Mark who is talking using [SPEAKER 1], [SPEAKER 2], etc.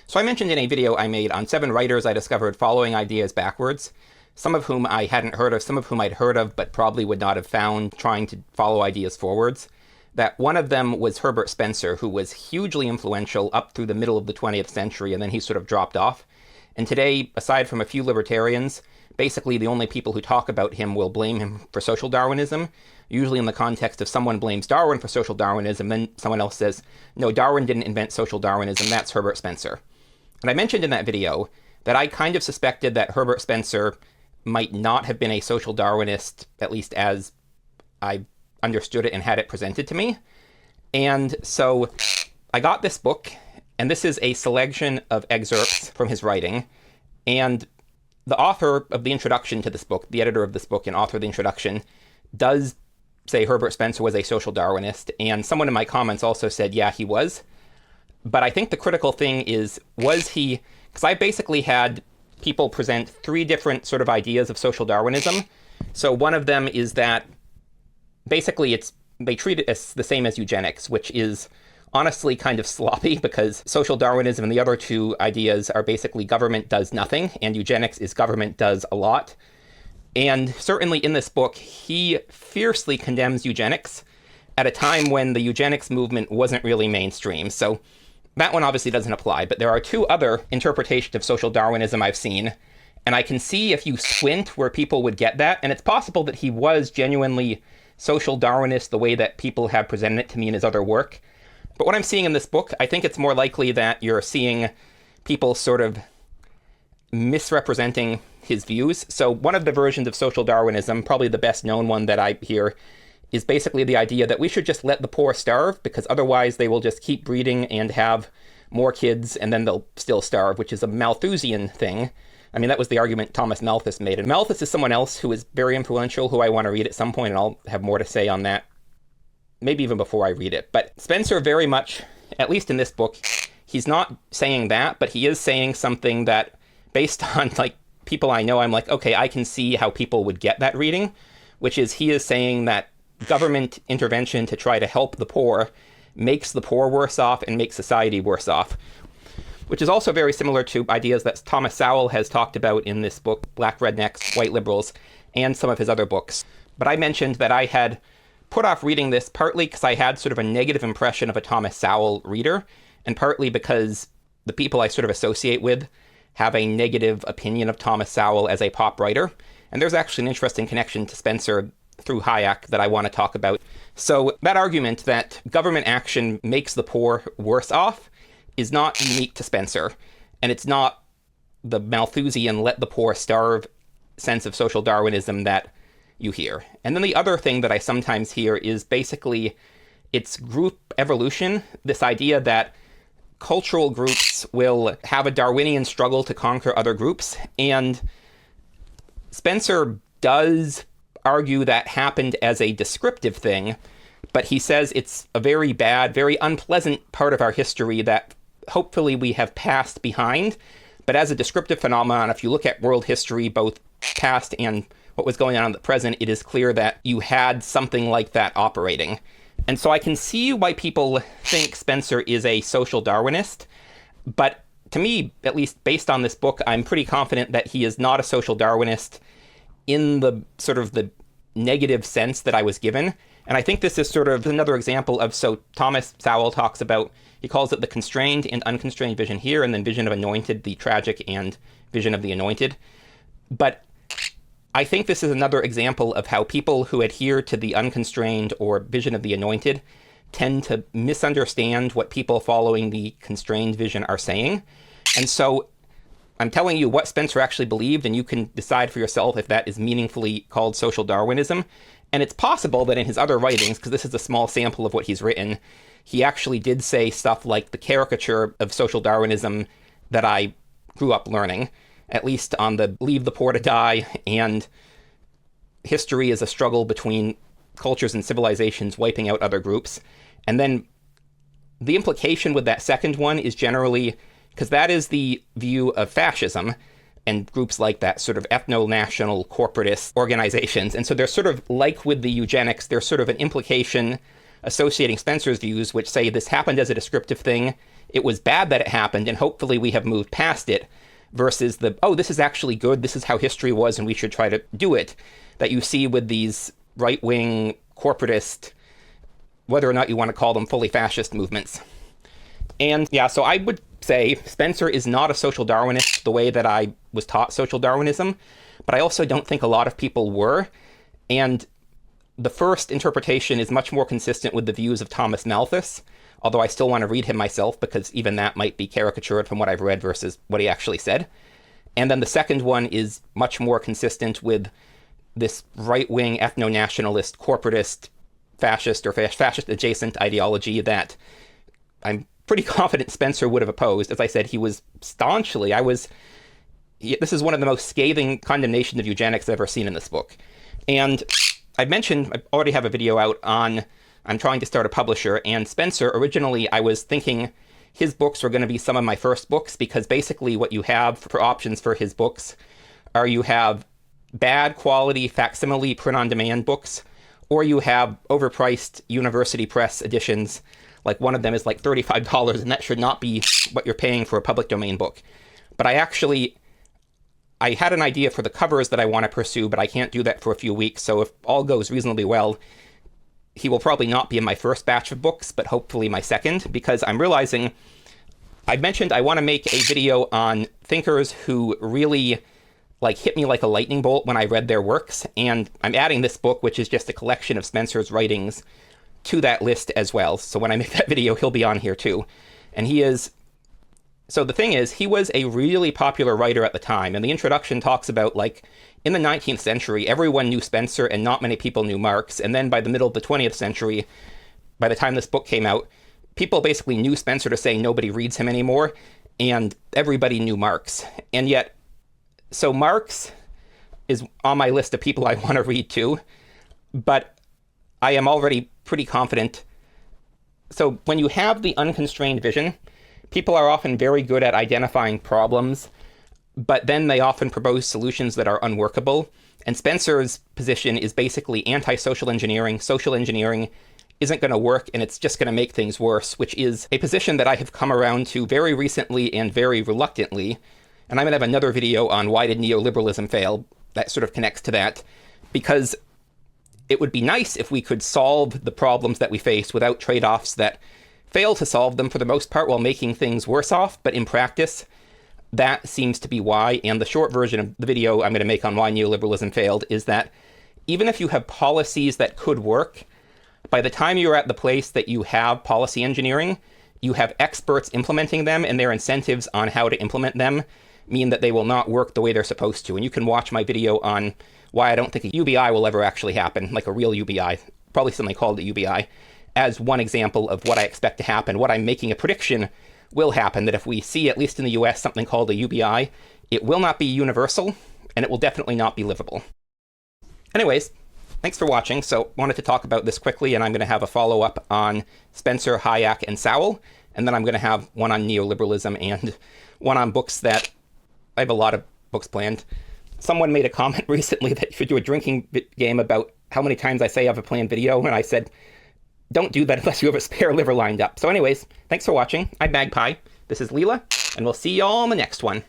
[SPEAKER 1] So I mentioned in a video I made on 7 writers I discovered following ideas backwards, some of whom I hadn't heard of, some of whom I'd heard of but probably would not have found trying to follow ideas forwards, that one of them was Herbert Spencer, who was hugely influential up through the middle of the 20th century, and then he sort of dropped off. And today, aside from a few libertarians, basically the only people who talk about him will blame him for social Darwinism, usually in the context of someone blames Darwin for social Darwinism, then someone else says, no, Darwin didn't invent social Darwinism, that's Herbert Spencer. And I mentioned in that video that I kind of suspected that Herbert Spencer might not have been a social Darwinist, at least as I understood it and had it presented to me. And so I got this book, and this is a selection of excerpts from his writing. And the author of the introduction to this book, the editor of this book and author of the introduction, does say Herbert Spencer was a social Darwinist. And someone in my comments also said, yeah, he was. But I think the critical thing is, was he... Because I basically had people present 3 different sort of ideas of social Darwinism. So one of them is that basically they treat it as the same as eugenics, which is honestly kind of sloppy because social Darwinism and the other 2 ideas are basically government does nothing and eugenics is government does a lot. And certainly in this book, he fiercely condemns eugenics at a time when the eugenics movement wasn't really mainstream. So that one obviously doesn't apply, but there are 2 other interpretations of social Darwinism I've seen, and I can see if you squint where people would get that, and it's possible that he was genuinely social Darwinist the way that people have presented it to me in his other work. But what I'm seeing in this book, I think it's more likely that you're seeing people sort of misrepresenting his views. So one of the versions of social Darwinism, probably the best known one that I hear, is basically the idea that we should just let the poor starve because otherwise they will just keep breeding and have more kids and then they'll still starve, which is a Malthusian thing. I mean, that was the argument Thomas Malthus made. And Malthus is someone else who is very influential, who I want to read at some point, and I'll have more to say on that, maybe even before I read it. But Spencer very much, at least in this book, he's not saying that, but he is saying something that, based on like people I know, I'm like, okay, I can see how people would get that reading, which is he is saying that government intervention to try to help the poor makes the poor worse off and makes society worse off, which is also very similar to ideas that Thomas Sowell has talked about in this book, Black Rednecks, White Liberals, and some of his other books. But I mentioned that I had put off reading this partly because I had sort of a negative impression of a Thomas Sowell reader, and partly because the people I sort of associate with have a negative opinion of Thomas Sowell as a pop writer. And there's actually an interesting connection to Spencer through Hayek that I want to talk about. So that argument that government action makes the poor worse off is not unique to Spencer, and it's not the Malthusian let the poor starve sense of social Darwinism that you hear. And then the other thing that I sometimes hear is basically it's group evolution, this idea that cultural groups will have a Darwinian struggle to conquer other groups, and Spencer does argue that happened as a descriptive thing, but he says it's a very bad, very unpleasant part of our history that hopefully we have passed behind. But as a descriptive phenomenon, if you look at world history, both past and what was going on in the present, it is clear that you had something like that operating. And so I can see why people think Spencer is a social Darwinist, but to me, at least based on this book, I'm pretty confident that he is not a social Darwinist in the sort of the negative sense that I was given. And I think this is sort of another example of, so Thomas Sowell talks about, he calls it the constrained and unconstrained vision here, and then vision of anointed, the tragic, and vision of the anointed. But I think this is another example of how people who adhere to the unconstrained or vision of the anointed tend to misunderstand what people following the constrained vision are saying. And so I'm telling you what Spencer actually believed, and you can decide for yourself if that is meaningfully called social Darwinism. And it's possible that in his other writings, because this is a small sample of what he's written, he actually did say stuff like the caricature of social Darwinism that I grew up learning, at least on the leave the poor to die, and history is a struggle between cultures and civilizations wiping out other groups. And then the implication with that second one is generally, because that is the view of fascism and groups like that, sort of ethno-national corporatist organizations. And so they're sort of like with the eugenics, there's sort of an implication associating Spencer's views, which say this happened as a descriptive thing. it was bad that it happened, and hopefully we have moved past it, versus the, oh, this is actually good, this is how history was, and we should try to do it, that you see with these right-wing, corporatist, whether or not you want to call them fully fascist movements. And yeah, so I would say Spencer is not a social Darwinist the way that I was taught social Darwinism, but I also don't think a lot of people were. And the first interpretation is much more consistent with the views of Thomas Malthus, although I still want to read him myself because even that might be caricatured from what I've read versus what he actually said. And then the second one is much more consistent with this right-wing ethno-nationalist, corporatist, fascist or fascist-adjacent ideology that I'm pretty confident Spencer would have opposed. As I said, he was staunchly, this is one of the most scathing condemnations of eugenics I've ever seen in this book. And I already have a video out on, I'm trying to start a publisher, and Spencer, originally I was thinking his books were going to be some of my first books, because basically what you have for options for his books are you have bad quality facsimile print-on-demand books, or you have overpriced university press editions. Like one of them is like $35, and that should not be what you're paying for a public domain book. But I had an idea for the covers that I want to pursue, but I can't do that for a few weeks. So if all goes reasonably well, he will probably not be in my first batch of books, but hopefully my second, because I'm realizing, I mentioned I want to make a video on thinkers who really hit me like a lightning bolt when I read their works, and I'm adding this book, which is just a collection of Spencer's writings, to that list as well. So when I make that video, he'll be on here too. And so the thing is, he was a really popular writer at the time, and the introduction talks about, in the 19th century, everyone knew Spencer and not many people knew Marx, and then by the middle of the 20th century, by the time this book came out, people basically knew Spencer to say nobody reads him anymore, and everybody knew Marx. And yet, so Marx is on my list of people I want to read too, but I am already pretty confident. So when you have the unconstrained vision, people are often very good at identifying problems, but then they often propose solutions that are unworkable. And Spencer's position is basically anti-social engineering. Social engineering isn't going to work, and it's just going to make things worse, which is a position that I have come around to very recently and very reluctantly. And I'm going to have another video on why did neoliberalism fail that sort of connects to that, because it would be nice if we could solve the problems that we face without trade-offs that fail to solve them for the most part while making things worse off. But in practice, that seems to be why. And the short version of the video I'm going to make on why neoliberalism failed is that even if you have policies that could work, by the time you're at the place that you have policy engineering, you have experts implementing them, and their incentives on how to implement them mean that they will not work the way they're supposed to. And you can watch my video on why I don't think a UBI will ever actually happen, like a real UBI, probably something called a UBI, as one example of what I expect to happen. What I'm making a prediction will happen, that if we see, at least in the US, something called a UBI, it will not be universal, and it will definitely not be livable. Anyways, thanks for watching. So wanted to talk about this quickly, and I'm going to have a follow-up on Spencer, Hayek, and Sowell, and then I'm going to have one on neoliberalism and one on books that I have a lot of books planned. Someone made a comment recently that you should do a drinking game about how many times I say I have a planned video, and I said, don't do that unless you have a spare liver lined up. So anyways, thanks for watching. I'm Magpie. This is Leela, and we'll see y'all in the next one.